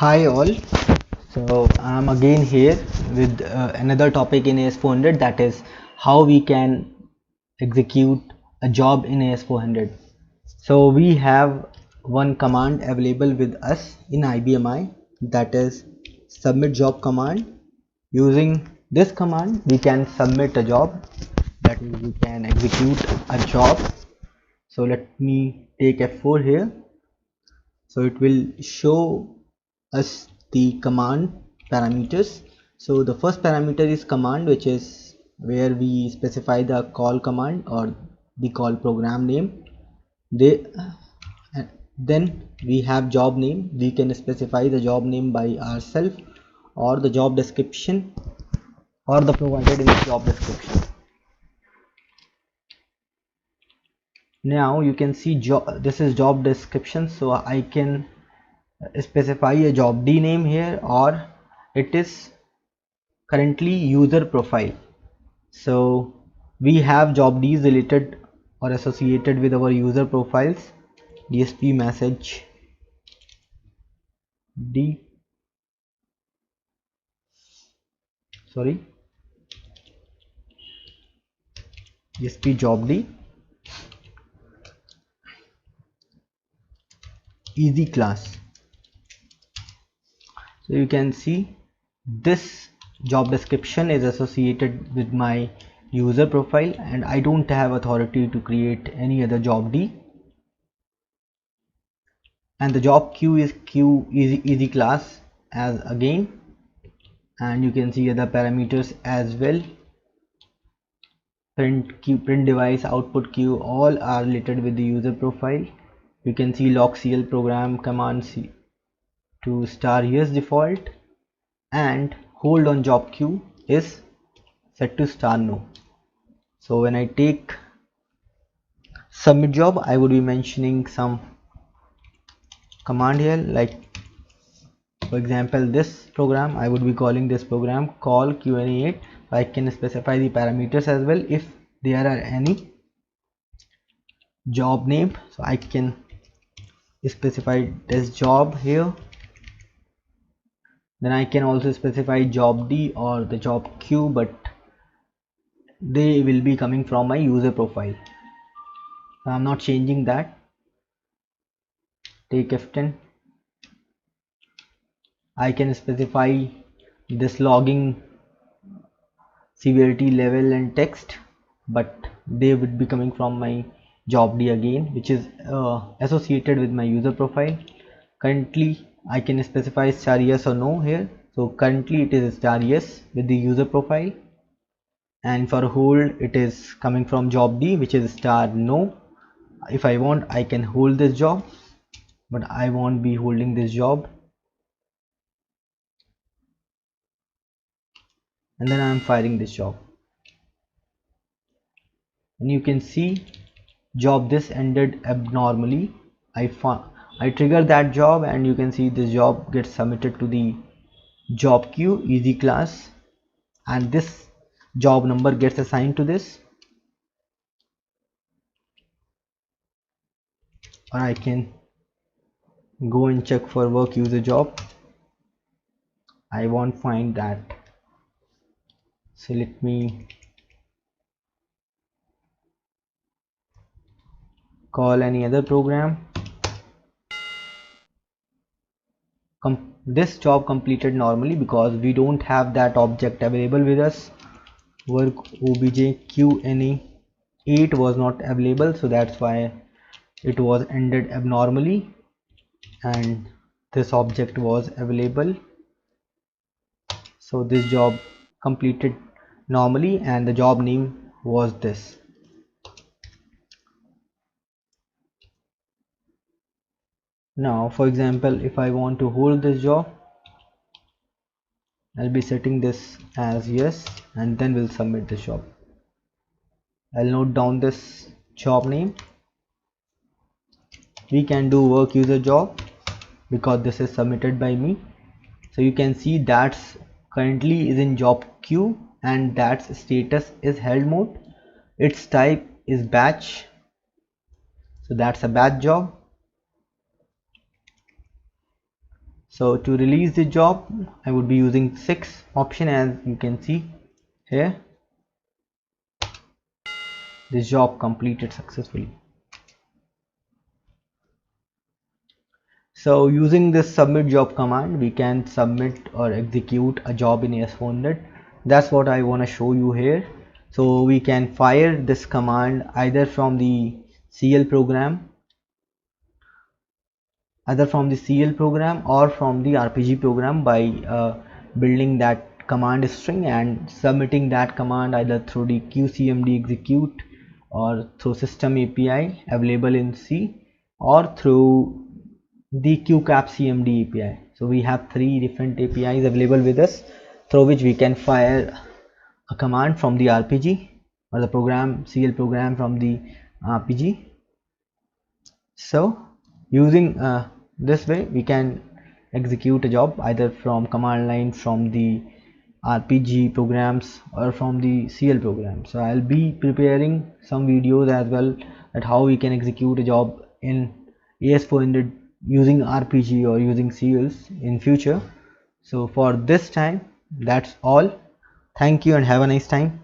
Hi all. So I'm again here with another topic in AS400, that is how we can execute a job in AS400. So we have one command available with us in ibmi, that is submit job command. Using this command we can submit a job, that is we can execute a job. So let me take F4 here. So it will show us the command parameters. So the first parameter is command, which is where we specify the call command or the call program name. Then we have job name. We can specify the job name by ourselves, or the job description, or the provided in the job description. Now you can see this is job description, so I can specify a job D name here, or it is currently user profile. So we have job Ds related or associated with our user profiles. DSP message D, sorry, DSP job D, easy class. So you can see this job description is associated with my user profile, and I don't have authority to create any other job D. And the job queue is queue easy class as again, and you can see other parameters as well. Print queue, print device, output queue, all are related with the user profile. You can see logcl program command C to star yes default, and hold on job queue is set to star no. So when I take submit job, I would be mentioning some command here, like for example this program, I would be calling this program call Q&A8. I can specify the parameters as well if there are any. Job name, so I can specify this job here. Then I can also specify job D or the job queue, but they will be coming from my user profile, so I'm not changing that. Take F10. I can specify this logging severity level and text, but they would be coming from my job D again, which is associated with my user profile. Currently I can specify star yes or no here. So currently it is star yes with the user profile, and for hold it is coming from job D, which is star no. If I want, I can hold this job, but I won't be holding this job, and then I'm firing this job. And you can see job this ended abnormally. I trigger that job, and you can see this job gets submitted to the job queue easy class, and this job number gets assigned to this. Or I can go and check for work user job. I won't find that, so let me call any other program. This job completed normally because we don't have that object available with us. Work obj Q&A8 was not available, so that's why it was ended abnormally, and this object was available, so this job completed normally, and the job name was this. Now for example, if I want to hold this job, I'll be setting this as yes, and then we'll submit this job. I'll note down this job name. We can do work user job because this is submitted by me. So you can see that's currently is in job queue, and that's status is held mode. Its type is batch, so that's a batch job. So to release the job, I would be using 6 option. As you can see here, this job completed successfully. So using this submit job command, we can submit or execute a job in AS400. That's what I want to show you here. So we can fire this command either from the CL program, or from the RPG program by building that command string and submitting that command either through the QCMD execute or through system API available in C, or through the QCAP CMD API. So we have 3 different APIs available with us through which we can fire a command from the RPG or the program CL program from the RPG. So using this way, we can execute a job either from command line, from the RPG programs, or from the CL program. So I'll be preparing some videos as well at how we can execute a job in AS400 using RPG or using CLs in future. So for this time, that's all. Thank you and have a nice time.